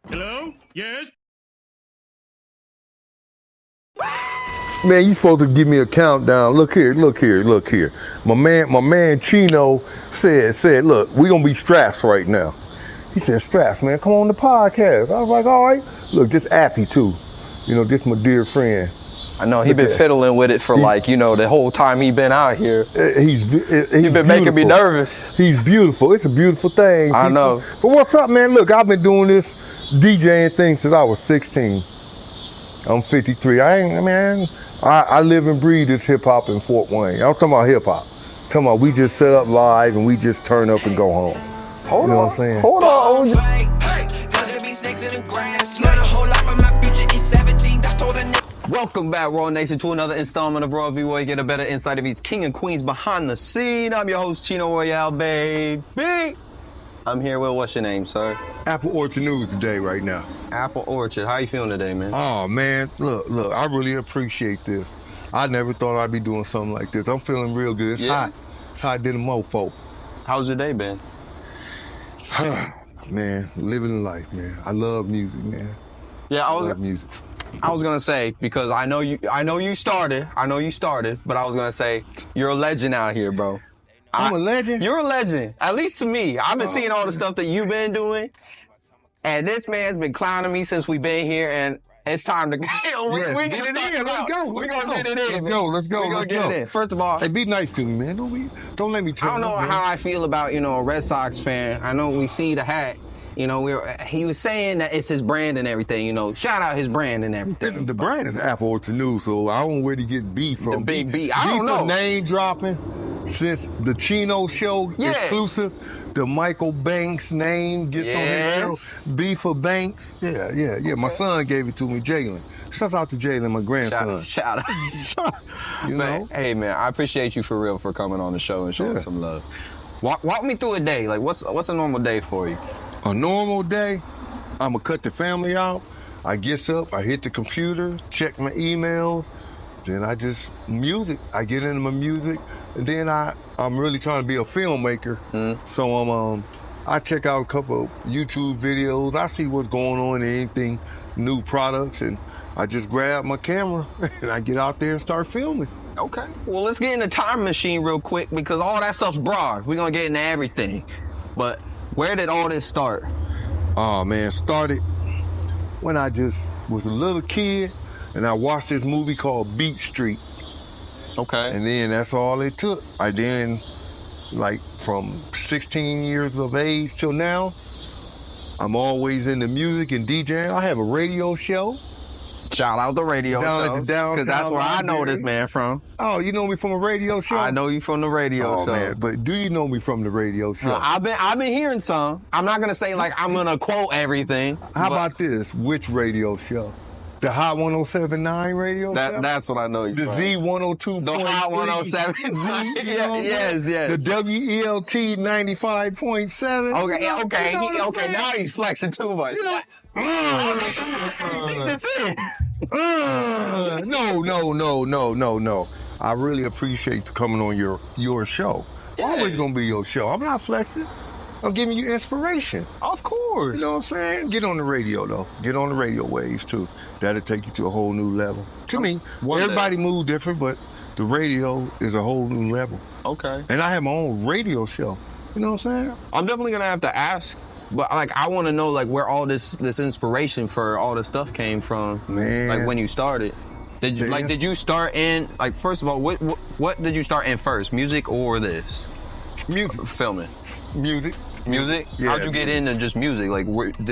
Hello? Yes? Man, you supposed to give me a countdown. Look here. My man Chino said, look, we gonna be straps right now. He said, straps, man, come on the podcast. I was like, all right. Look, this Appy too. You know, this my dear friend. I know he been fiddling with it for the whole time he been out here. He's been making me nervous. He's beautiful. It's a beautiful thing. I know. But what's up, man? Look, I've been doing this DJing thing since I was 16. I'm 53. I live and breathe this hip hop in Fort Wayne. I'm talking about hip hop. Talking about we just set up live and we just turn up and go home. Hold you know on. What I'm saying? Hold on. Welcome back, Raw Nation, to another installment of Raw V, where you get a better insight of these king and queens behind the scene. I'm your host, Chino Royale, baby. I'm here with, what's your name, sir? Apple Orchard News today, right now. Apple Orchard. How you feeling today, man? Oh, man, look, I really appreciate this. I never thought I'd be doing something like this. I'm feeling real good. It's hot. It's hot than a mofo. How's your day been? Man, living life, man. I love music, man. Yeah, I love music. I was gonna say, because I know you started, but I was gonna say, you're a legend out here, bro. I'm a legend? You're a legend, at least to me. I've been seeing all the stuff that you've been doing, and this man's been clowning me since we've been here, and it's time to go. We get it in. Let's go. We're gonna get it in. Let's go. We're gonna get it in. First of all, hey, be nice to me, man. Don't let me tell you. I don't know how I feel about, a Red Sox fan. I know we see the hat. He was saying that it's his brand and everything, shout out his brand and everything. The brand is Apple Orchard News, so I don't know where to get beef from. The big B. I don't know. Name dropping since the Chino show exclusive. The Michael Banks name gets on his show. Beef for Banks. Yeah. Okay. My son gave it to me, Jalen. Shout out to Jalen, my grandson. Shout out. know? Hey, man, I appreciate you for real for coming on the show and showing some love. Walk me through a day. Like, what's a normal day for you? A normal day, I'm gonna cut the family out. I get up, I hit the computer, check my emails, then I just music. I get into my music, and then I'm really trying to be a filmmaker. So I check out a couple of YouTube videos. I see what's going on, anything, new products, and I just grab my camera and I get out there and start filming. Okay. Well, let's get in the time machine real quick, because all that stuff's broad. We're gonna get into everything, but where did all this start? Oh man, started when I just was a little kid and I watched this movie called Beat Street. Okay. And then that's all it took. I then, like from 16 years of age till now, I'm always into music and DJing. I have a radio show. Shout out the radio show, because that's where I know this man from. Oh, you know me from a radio show? I know you from the radio show. Man, but do you know me from the radio show? I've been hearing some. I'm not gonna say like I'm gonna quote everything. How about this? Which radio show? The Hot 107.9 radio show? That's what I know you the from. Z102. The Hot 107. Yes. The WELT 95.7. Okay. Now he's flexing too much. No. I really appreciate coming on your show. Always gonna be your show. I'm not flexing. I'm giving you inspiration. Of course. You know what I'm saying? Get on the radio though. Get on the radio waves too. That'll take you to a whole new level. To me, everybody move different, but the radio is a whole new level. Okay. And I have my own radio show. You know what I'm saying? I'm definitely gonna have to ask. But I want to know where all this inspiration for all this stuff came from. Man, like when you started. Did you start in first of all what did you start in first, music or this? Music. Filming. Music. Yeah, how'd you get into just music?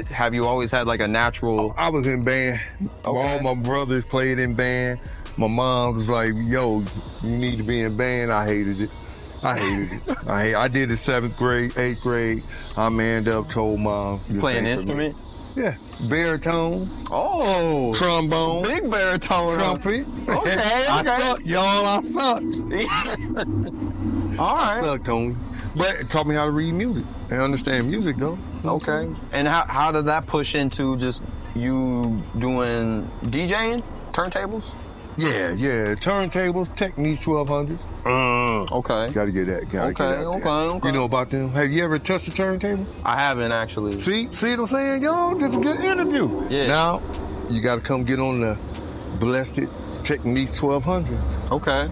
Have you always had a natural? I was in band. Okay. All my brothers played in band. My mom was like, yo, you need to be in band. I hated it. I did the 7th grade, 8th grade. I manned up, told mom. You play an instrument? Yeah. Baritone. Oh. Trombone. Big baritone. Trumpet. Okay. I sucked, y'all. I sucked. All right. I sucked, Tony. But it taught me how to read music and understand music, though. Okay. And how did that push into just you doing DJing, turntables? Yeah. Turntables, Techniques 1200s. Okay. Gotta get that. Okay. You know about them? Have you ever touched a turntable? I haven't actually. See what I'm saying? Yo, this is a good interview. Yeah. Now, you gotta come get on the blessed Techniques 1200s. Okay.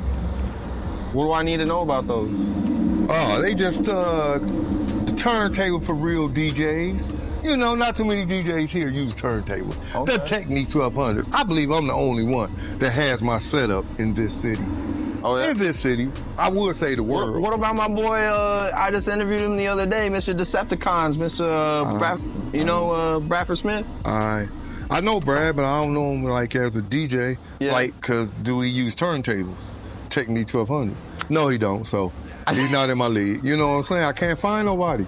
What do I need to know about those? Oh, they just the turntable for real DJs. You know, not too many DJs here use turntables. Okay. The Technique 1200. I believe I'm the only one that has my setup in this city. Oh, yeah? In this city, I would say the world. What about my boy? I just interviewed him the other day, Mr. Decepticons, Mr. Bradford Smith. I know Brad, but I don't know him like as a DJ. Yeah. Like, cause do he use turntables? Technique 1200. No, he don't. So he's not in my league. You know what I'm saying? I can't find nobody.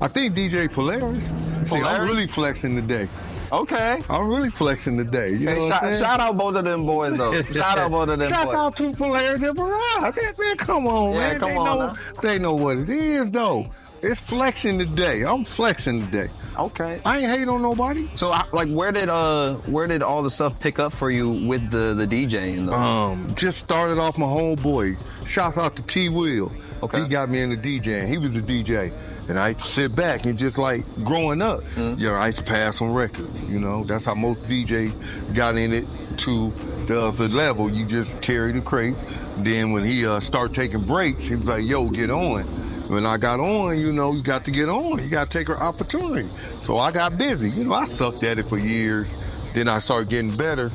I think DJ Polaris. See, I'm really flexing today. Okay. I'm really flexing today. You know what I'm saying? Shout out both of them boys, though. Shout out both of them Shout boys. out to Polaris and Barrage. Man, come on, Yeah, man. come on They know what it is, though. It's flexing today. I'm flexing today. Okay. I ain't hating on nobody. So, like, where did all the stuff pick up for you with the DJing? Just started off my homeboy. Shouts out to T Will. Okay. He got me into DJing. He was a DJ. And I used to sit back and just like growing up, I used to pass on records, you know. That's how most DJs got in it to the other level. You just carry the crates. Then when he started taking breaks, he was like, yo, get on. When I got on, you know, you got to get on. You got to take your opportunity. So I got busy. You know, I sucked at it for years. Then I started getting better.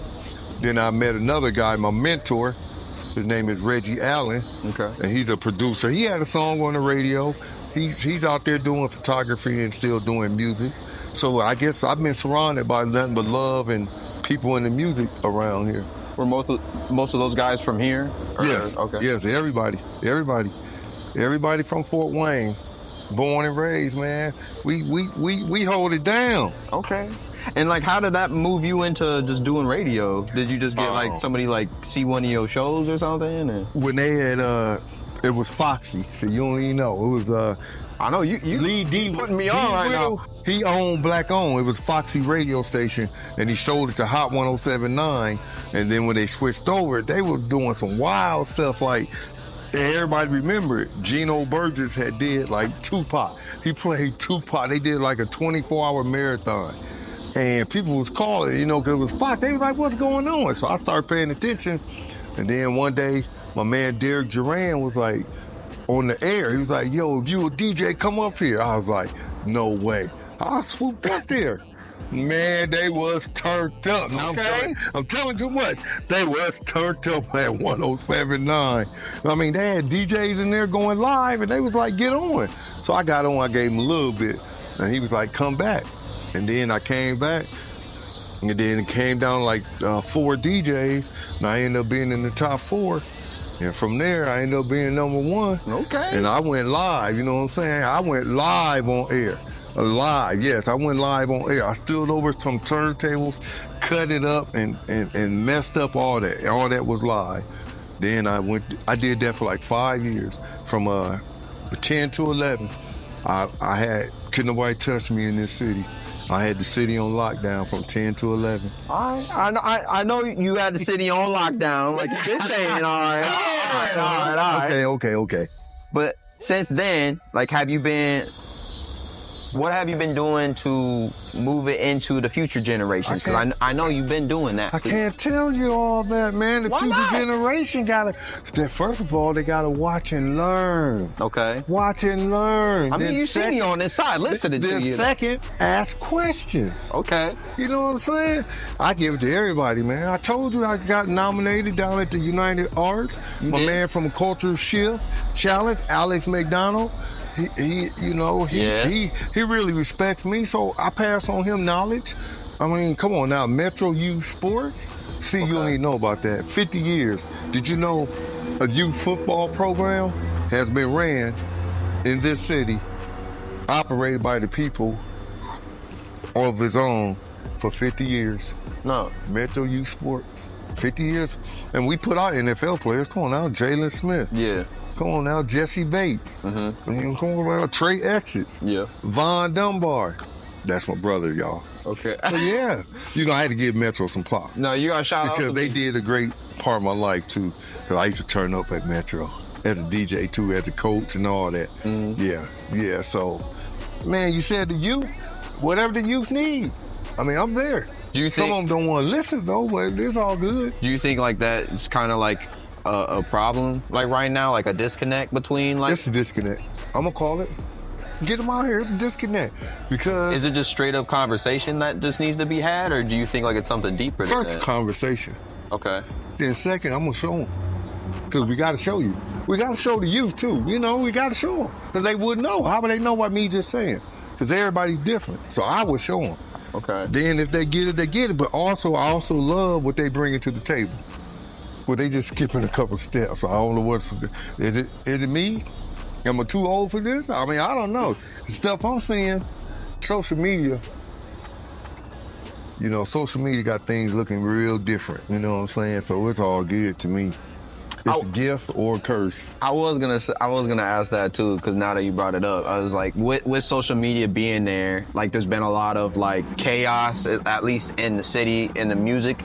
Then I met another guy, my mentor. His name is Reggie Allen. Okay. And he's a producer. He had a song on the radio. He's out there doing photography and still doing music. So I guess I've been surrounded by nothing but love and people in the music around here. Were most of those guys from here? Yes. Okay. Yes, everybody from Fort Wayne, born and raised, man. We hold it down. Okay. And like, how did that move you into just doing radio? Did you just get like somebody like see one of your shows or something? Or? When they had it was Foxy, so you don't even know. It was I know you Lee D putting me on right now. He owned black owned. It was Foxy radio station, and he sold it to Hot 107.9. And then when they switched over, they were doing some wild stuff like. And everybody remember it. Gino Burgess had did like Tupac. He played Tupac. They did like a 24-hour marathon. And people was calling, you know, because it was Fox. They was like, what's going on? So I started paying attention. And then one day, my man Derek Duran was like, on the air. He was like, yo, if you a DJ, come up here. I was like, no way. I swooped up there. Man, they was turned up. Okay. I'm telling too much. They was turned up at 107.9. I mean, they had DJs in there going live, and they was like, get on. So I got on, I gave him a little bit, and he was like, come back. And then I came back, and then it came down like 4 DJs, and I ended up being in the top 4. And from there, I ended up being number 1. Okay. And I went live, you know what I'm saying? I went live on air. Live, yes, I went live on air. I stood over some turntables, cut it up, and messed up all that. All that was live. Then I did that for like 5 years. From 10 to 11, couldn't nobody touch me in this city. I had the city on lockdown from 10 to 11. I know you had the city on lockdown, like you've been saying. All right. Okay. But since then, like, what have you been doing to move it into the future generations? Because I know you've been doing that. I can't tell you all that, man. The future generation first of all, they gotta watch and learn. Okay. Watch and learn. I mean, you see me on this side listening to you. Second, ask questions. Okay. You know what I'm saying? I give it to everybody, man. I told you I got nominated down at the United Arts. My man from Culture Shift Challenge, Alex McDonald. He really respects me, so I pass on him knowledge. I mean, come on now, Metro Youth Sports. See, you don't even know about that. 50 years. Did you know a youth football program has been ran in this city, operated by the people of its own for 50 years? No. Metro Youth Sports. 50 years. And we put our NFL players. Come on now, Jalen Smith. Yeah. Come on now, Jesse Bates. Mm-hmm. Come on now, Trey Exit. Yeah. Von Dunbar. That's my brother, y'all. Okay. So, yeah. You know, I had to give Metro some props. No, you got to shout out. Because they did a great part of my life too. Cause I used to turn up at Metro as a DJ too, as a coach and all that. Yeah. So, man, you said the youth, whatever the youth need. I mean, I'm there. Do you Some think, of them don't want to listen though, but it's all good. do you think like that it's kind of like a problem, like right now, like a disconnect between like? It's a disconnect. I'm gonna call it. Get them out here. It's a disconnect because Is it just straight up conversation that just needs to be had, or do you think like it's something deeper than first that? conversation. Okay. Then second, I'm gonna show them. Cause we gotta show you. We gotta show the youth too. You know, we gotta show them. Cause they wouldn't know. How would they know what me just saying? Cause everybody's different. So I would show them. Okay. Then if they get it, they get it. But also, I also love what they bring to the table. Well, they just skipping a couple steps. I don't know what's. Is it me? Am I too old for this? I mean, I don't know. The stuff I'm seeing, social media. You know, social media got things looking real different. You know what I'm saying? So it's all good to me. It's a gift or a curse. I was gonna ask that too, because now that you brought it up, I was like, with social media being there, like there's been a lot of like chaos, at least in the city, in the music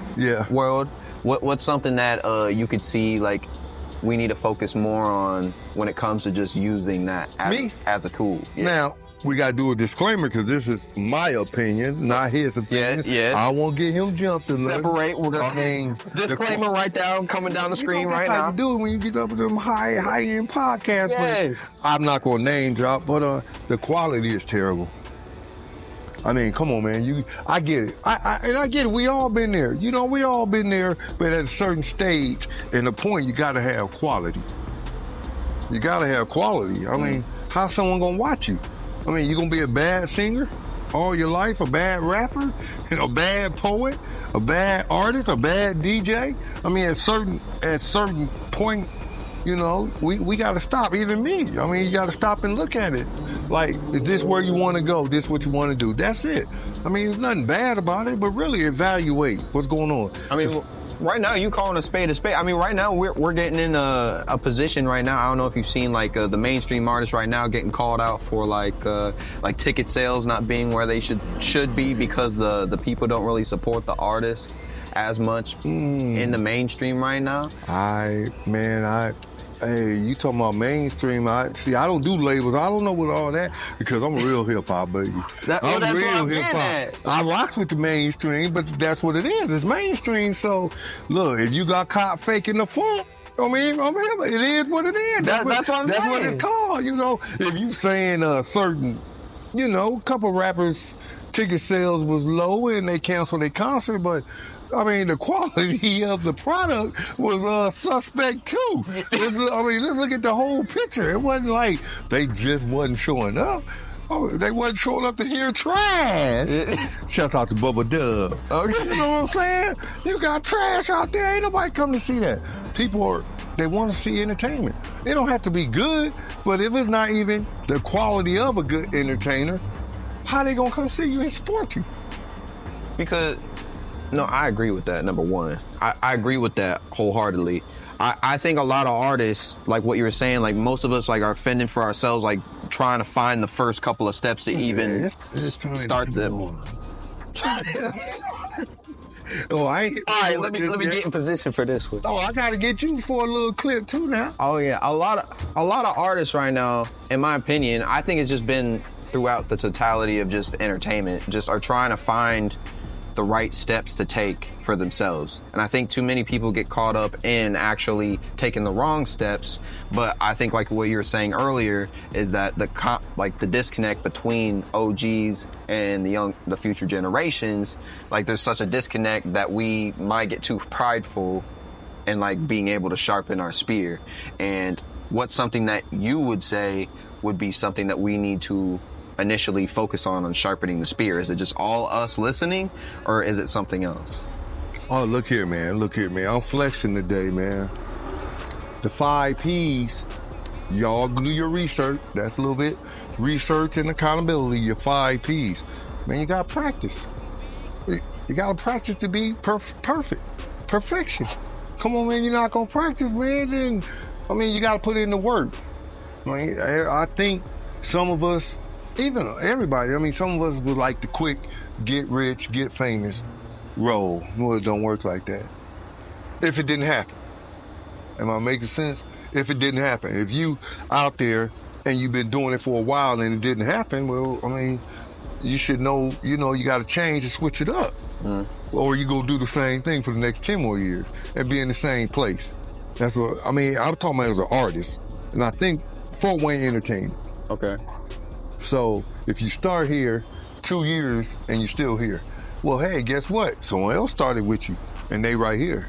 world. What's something that you could see like we need to focus more on when it comes to just using that as a tool? Yeah. Now, we got to do a disclaimer because this is my opinion, not his opinion. Yeah. I won't get him jumped in there. Separate. We're gonna disclaimer right down, coming down the screen right now. That's how you do it when you get up with them high-end podcasts. Yeah. But I'm not going to name drop, but the quality is terrible. I mean, come on, man. I get it. I get it. We all been there. You know, we all been there, but at a certain stage and the point, you got to have quality. You got to have quality. I mean, how's someone going to watch you? I mean, you going to be a bad singer all your life, a bad rapper, a bad poet, a bad artist, a bad DJ? I mean, at certain point, you know, we got to stop. Even me. I mean, you got to stop and look at it. Like, is this where you want to go? This what you want to do? That's it. I mean, there's nothing bad about it, but really evaluate what's going on. I mean, right now you calling a spade a spade. I mean, right now we're getting in a position right now. I don't know if you've seen like the mainstream artists right now getting called out for like ticket sales not being where they should be because the people don't really support the artist as much in the mainstream right now. Hey, you talking about mainstream? I don't do labels. I don't know what all that because I'm a real hip hop baby. I'm real hip hop. I rock with the mainstream, but that's what it is. It's mainstream. So look, if you got caught faking the funk, I mean, it is what it is. That's what it's called. You know, if you saying a certain, you know, couple rappers ticket sales was low and they canceled their concert, but I mean, the quality of the product was suspect too. Let's look at the whole picture. It wasn't like they just wasn't showing up. They wasn't showing up to hear trash. Shout out to Bubba Dub. Okay. You know what I'm saying? You got trash out there. Ain't nobody come to see that. They want to see entertainment. It don't have to be good, but if it's not even the quality of a good entertainer, how they gonna come see you and support you? Because no, I agree with that, number one. I agree with that wholeheartedly. I think a lot of artists, like what you were saying, like most of us like are fending for ourselves, like trying to find the first couple of steps to even start them. All right, let me get in position for this one. Oh, I gotta get you for a little clip too now. Oh yeah, a lot of artists right now, in my opinion, I think it's just been throughout the totality of just entertainment, just are trying to find the right steps to take for themselves. And I think too many people get caught up in actually taking the wrong steps. But I think like what you were saying earlier is that the disconnect between OGs and the future generations, like there's such a disconnect that we might get too prideful in like being able to sharpen our spear. And what's something that you would say would be something that we need to initially focus on sharpening the spear? Is it just all us listening, or is it something else? Oh, look here, man. I'm flexing today, man. The 5 P's. Y'all do your research. That's a little bit research and accountability. Your 5 P's. Man, you gotta practice. You gotta practice to be perfect. Perfection. Come on, man. You're not gonna practice, man. Then, you gotta put in the work. I think some of us, even everybody, some of us would like the quick, get rich, get famous roll. No, it don't work like that. if it didn't happen. Am I making sense? If it didn't happen. If you out there and you've been doing it for a while and it didn't happen, well, I mean, you should know, you got to change and switch it up. Or you go do the same thing for the next 10 more years and be in the same place. That's what, I mean, I'm talking about as an artist. And I think Fort Wayne Entertainment. Okay. So if you start here 2 years and you're still here, well, hey, guess what? Someone else started with you and they right here.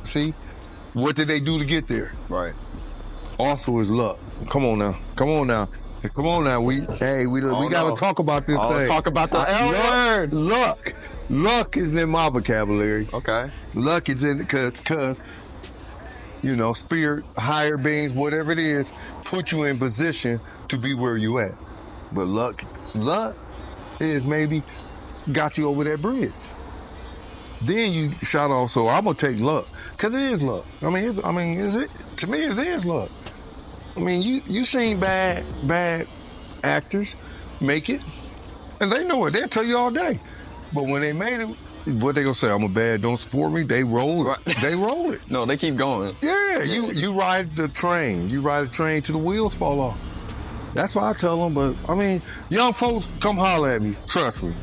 See? What did they do to get there? Right. Also is luck. Come on now. We gotta talk about this thing. Talk about the L word. Luck is in my vocabulary. Okay. Luck is in because spirit, higher beings, whatever it is, put you in position to be where you at. But luck is maybe got you over that bridge. Then you shot off. So I'm gonna take luck because it is luck. To me, it is luck. I mean, you seen bad actors make it, and they know it. They'll tell you all day. But when they made it, what they gonna say? I'm a bad, don't support me. They roll it. They roll it. No, they keep going. Yeah, you ride the train. You ride the train till the wheels fall off. That's what I tell them. But I mean, young folks, come holler at me. Trust me.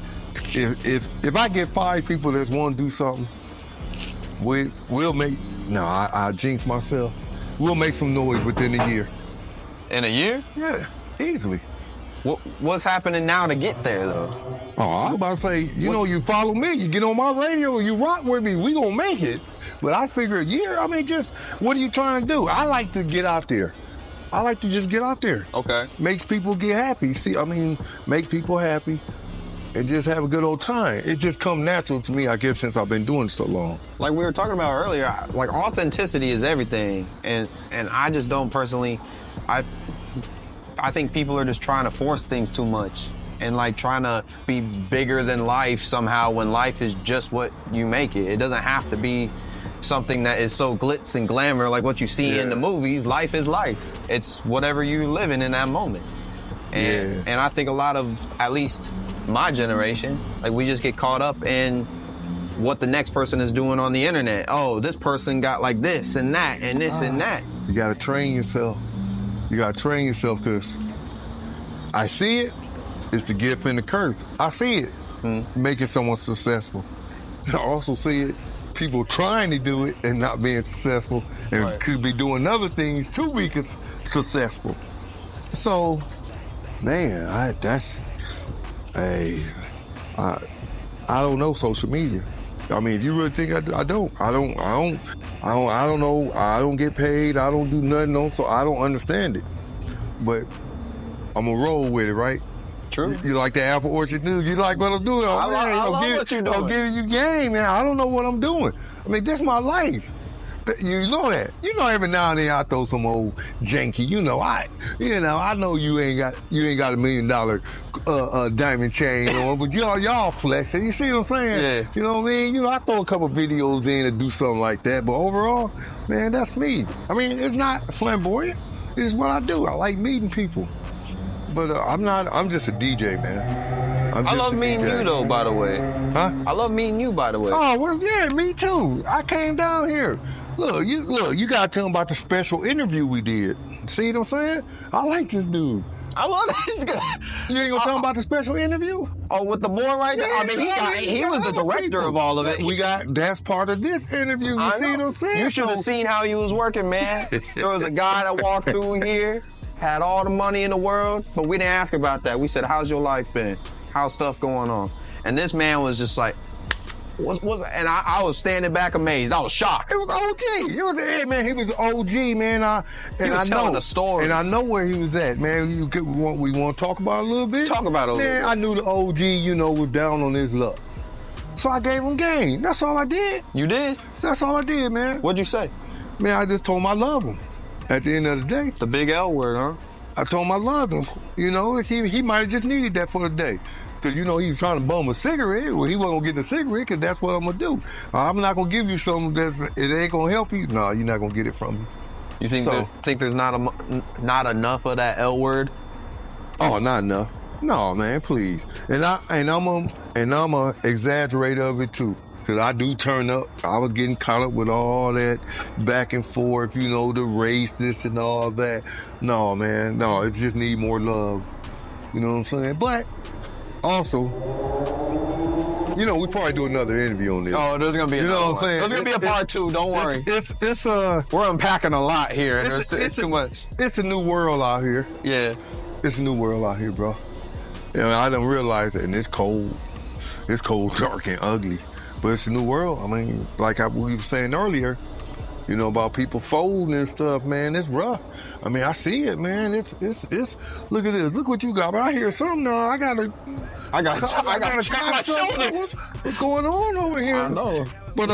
If I get 5 people that want to do something, we'll make. No, I jinx myself. We'll make some noise within a year. In a year? Yeah, easily. What's happening now to get there, though? Oh, I was about to say, you follow me, you get on my radio, you rock with me, we gonna make it. But I figure a year, I mean, just, what are you trying to do? I like to get out there. I like to just get out there. Okay. Makes people get happy. See, I mean, make people happy and just have a good old time. It just come natural to me, I guess, since I've been doing it so long. Like we were talking about earlier, like authenticity is everything. And I just don't personally, I think people are just trying to force things too much and like trying to be bigger than life somehow when life is just what you make it. It doesn't have to be something that is so glitz and glamour like what you see in the movies. Life is life. It's whatever you living in that moment. And I think a lot of, at least my generation, like we just get caught up in what the next person is doing on the internet. Oh, this person got like this and that and this and that. You gotta train yourself. You gotta train yourself because I see it. It's the gift and the curse. I see it. Making someone successful. I also see it. People trying to do it and not being successful and could be doing other things to be successful. So, man, I don't know social media. I mean, if you really think I don't know. I don't get paid. I don't do nothing on, so I don't understand it. But I'm gonna roll with it, right? True. You like the Apple Orchard News? You like what I'm doing? I love what you're doing. I'm giving you game, man. I don't know what I'm doing. I mean, this is my life. You know that. Every now and then I throw some old janky. I know you ain't got $1 million diamond chain on, but y'all flexing. You see what I'm saying? Yeah. You know what I mean? I throw a couple videos in to do something like that, but overall, man, that's me. I mean, it's not flamboyant. It's what I do. I like meeting people. But I'm just a DJ, man. I love meeting you, though, by the way. Huh? I love meeting you, by the way. Oh, well, yeah, me too. I came down here. Look, you gotta tell him about the special interview we did. See what I'm saying? I like this dude. I love this guy. You ain't gonna tell him about the special interview? Oh, with the boy right there? I mean, he was the director of all of it. That's part of this interview. You see what I'm saying? You should have seen how he was working, man. There was a guy that walked through here, had all the money in the world, but we didn't ask about that. We said, how's your life been? How's stuff going on? And this man was just like, and I was standing back amazed. I was shocked. It was OG. He was OG, man. He was telling a story. And I know where he was at, man. We want to talk about it a little bit? Talk about it a little bit. Man, I knew the OG, was down on his luck. So I gave him game. That's all I did. You did? That's all I did, man. What'd you say? Man, I just told him I love him. At the end of the day. The big L word, huh? I told him I loved him. He might have just needed that for the day. Because, he was trying to bum a cigarette. Well, he wasn't going to get the cigarette because that's what I'm going to do. I'm not going to give you something it ain't going to help you. No, you're not going to get it from me. You think there's not enough of that L word? Oh, not enough. No, man, please. And I'm a exaggerator of it too. Because I do turn up. I was getting caught up with all that back and forth, you know, the race, this and all that. No, man, no, it just need more love. You know what I'm saying? But also, you know, we probably do another interview on this. Oh, there's gonna be you know what I'm saying? There's gonna be a part 2. Don't worry. It's We're unpacking a lot here. And it's too much. It's a new world out here. Yeah. It's a new world out here, bro. You know, I done realized that, and it's cold. It's cold, dark, and ugly. But it's a new world. I mean, like we were saying earlier, you know, about people folding and stuff, man. It's rough. I mean, I see it, man. It's. Look at this. Look what you got. But I hear something now. I gotta check my shoulders. What's going on over here? I know. But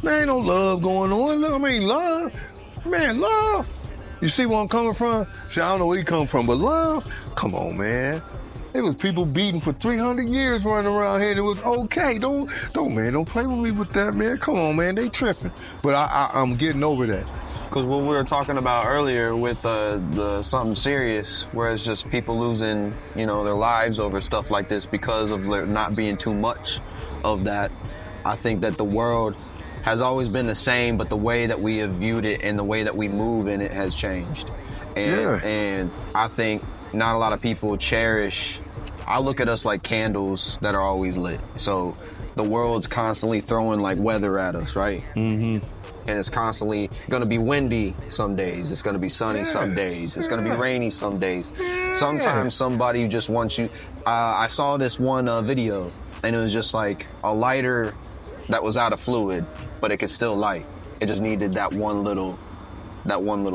there ain't no love going on. Look, I mean, love, man, love. You see where I'm coming from? See, I don't know where you come from, but love. Come on, man. It was people beating for 300 years running around here, and it was okay. Don't play with me with that, man. Come on, man, they tripping. But I'm getting over that. Because what we were talking about earlier with the something serious, where it's just people losing, you know, their lives over stuff like this because of there not being too much of that. I think that the world has always been the same, but the way that we have viewed it and the way that we move in it has changed. And I think not a lot of people cherish. I look at us like candles that are always lit. So the world's constantly throwing like weather at us, right? Mm-hmm. And it's constantly gonna be windy some days. It's gonna be sunny some days. It's gonna be rainy some days. Sometimes somebody just wants you. I saw this one video, and it was just like a lighter that was out of fluid, but it could still light. It just needed that one little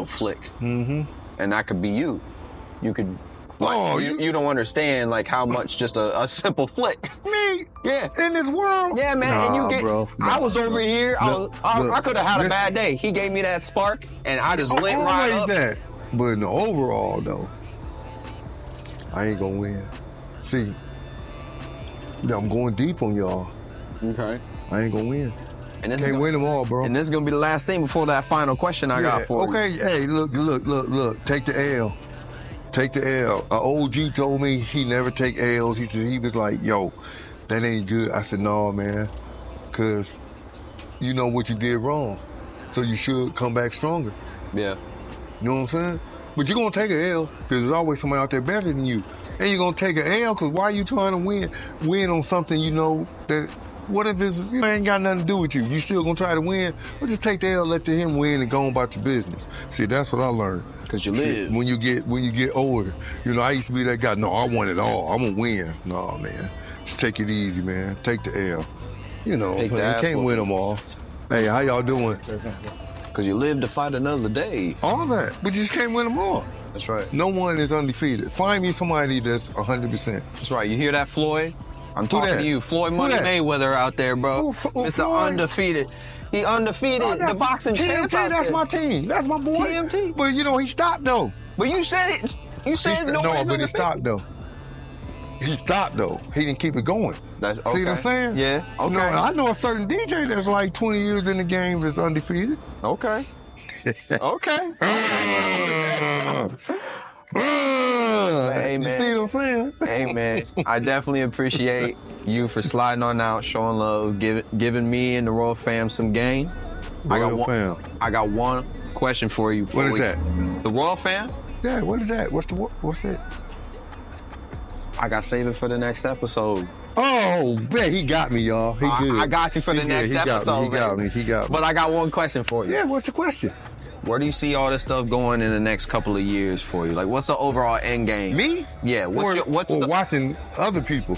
flick. Mm-hmm. And that could be you. You could. Like, you don't understand like how much just a simple flick. Me? Yeah. In this world? Yeah, man. Nah, and you get. Bro. I was over here. I could have had a bad day. He gave me that spark, and I just lit right up. That. But in the overall, though, I ain't gonna win. See, I'm going deep on y'all. Okay. I ain't gonna win. And this Can't win them all, bro. And this is gonna be the last thing before that final question I got for you. Okay, hey, look. Take the L. Take the L. An OG told me he never take L's. He was like, yo, that ain't good. I said, no, man, because you know what you did wrong. So you should come back stronger. Yeah. You know what I'm saying? But you're going to take an L because there's always somebody out there better than you. And you're going to take an L because why are you trying to win on something you know that, what if it ain't got nothing to do with you? You still going to try to win? Well, just take the L, let him win and go on about your business. See, that's what I learned. Because you live. When you get older. You know, I used to be that guy, no, I want it all. I'm going to win. No, man. Just take it easy, man. Take the L. You know, you can't win them all. Hey, how y'all doing? Because you live to fight another day. All that. But you just can't win them all. That's right. No one is undefeated. Find me somebody that's 100%. That's right. You hear that, Floyd? I'm talking to you. Floyd Money Mayweather out there, bro. Mr. Undefeated. He undefeated. The boxing champ. That's my team. That's my boy. TMT. But, you know, he stopped, though. But you said it. You said no, but he stopped, though. He stopped, though. He didn't keep it going. That's okay. See what I'm saying? Yeah. Okay. You know, I know a certain DJ that's like 20 years in the game that's undefeated. Okay. Okay. Hey, man. You see what I'm saying? Hey, man. I definitely appreciate you for sliding on out, showing love, giving me and the Royal Fam some game. I got one question for you. What is that? The Royal Fam? Yeah, what is that? What's it? I got saved it for the next episode. Oh, man, he got me, y'all. He did. I got you for the next episode. He got me. But I got one question for you. Yeah, what's the question? Where do you see all this stuff going in the next couple of years for you? Like, what's the overall end game? Me? Yeah. What's watching other people?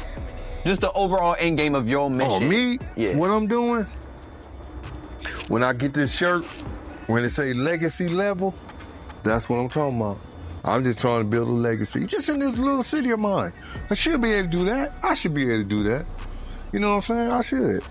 Just the overall end game of your mission. Oh, me? Yeah. What I'm doing? When I get this shirt, when it say legacy level, that's what I'm talking about. I'm just trying to build a legacy. Just in this little city of mine. I should be able to do that. I should be able to do that. You know what I'm saying? I should.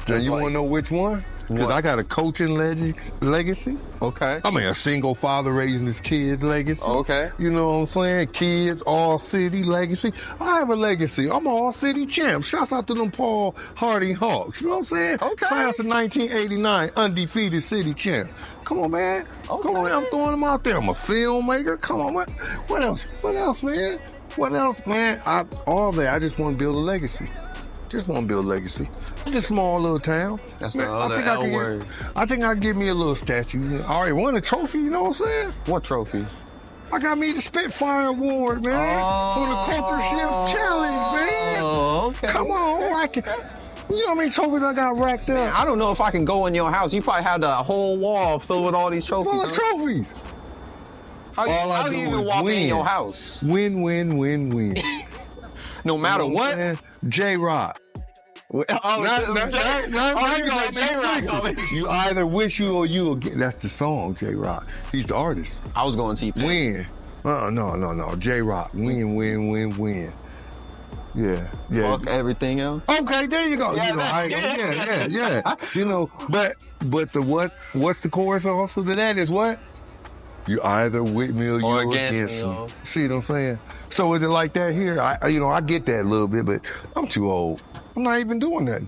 So you want to know which one? Because I got a coaching legacy. Okay. I mean, a single father raising his kids legacy. Okay. You know what I'm saying? Kids, all city legacy. I have a legacy. I'm all city champ. Shouts out to them Paul Harding Hawks. You know what I'm saying? Okay. Class of 1989, undefeated city champ. Come on, man. Okay. Come on, I'm throwing them out there. I'm a filmmaker. Come on, man. What else? What else, man? All that. I just want to build a legacy. Just want to build legacy. Just small little town. That's Man, the other L word. I think I give me a little statue. I already won a trophy, you know what I'm saying? What trophy? I got me the Spitfire Award, man. For the Culture Shift Challenge, man. Oh, okay. Come on, I can. You know how many trophies I got racked up? I don't know if I can go in your house. You probably have the whole wall filled with all these trophies. Full of trophies. How do you even walk in your house? Win, win, win, win. No matter what? J-Rock. You either wish you or you will get. That's the song, J-Rock. He's the artist. I was going T-Pain. Win. No. J-Rock. Win, win, win, win. Yeah. Fuck everything else. Okay, there you go. Yeah. You know, but what's the chorus also to that is what? You either with me or you against me. See what I'm saying? So is it like that here? I get that a little bit, but I'm too old. I'm not even doing that.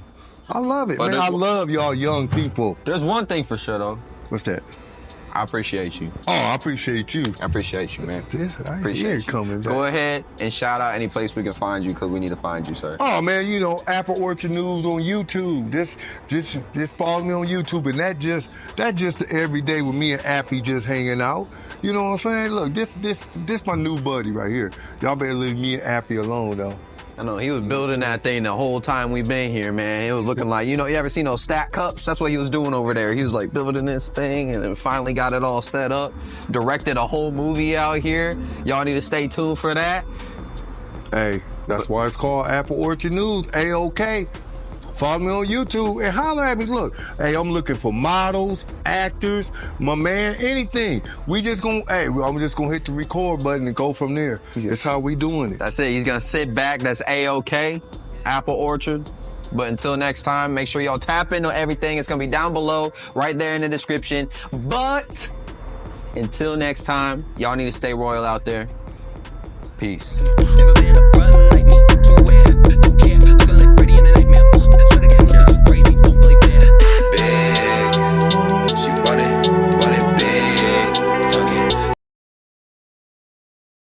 I love it, man. I love y'all young people. There's one thing for sure, though. What's that? I appreciate you. Oh, I appreciate you. I appreciate you, man. I appreciate you coming back. Go ahead and shout out any place we can find you, because we need to find you, sir. Oh, man, Apple Orchard News on YouTube. Just follow me on YouTube, and that just every day with me and Appy just hanging out. You know what I'm saying? Look, this my new buddy right here. Y'all better leave me and Appy alone, though. I know, he was building that thing the whole time we've been here, man. It was looking like, you ever seen those stack cups? That's what he was doing over there. He was like building this thing and then finally got it all set up. Directed a whole movie out here. Y'all need to stay tuned for that. Hey, that's why it's called Apple Orchard News, A-OK. Follow me on YouTube and holler at me. Look, hey, I'm looking for models, actors, my man, anything. I'm just gonna hit the record button and go from there. That's how we doing it. That's it. He's gonna sit back. That's A-OK, Apple Orchard. But until next time, make sure y'all tap into everything. It's gonna be down below, right there in the description. But until next time, y'all need to stay royal out there. Peace.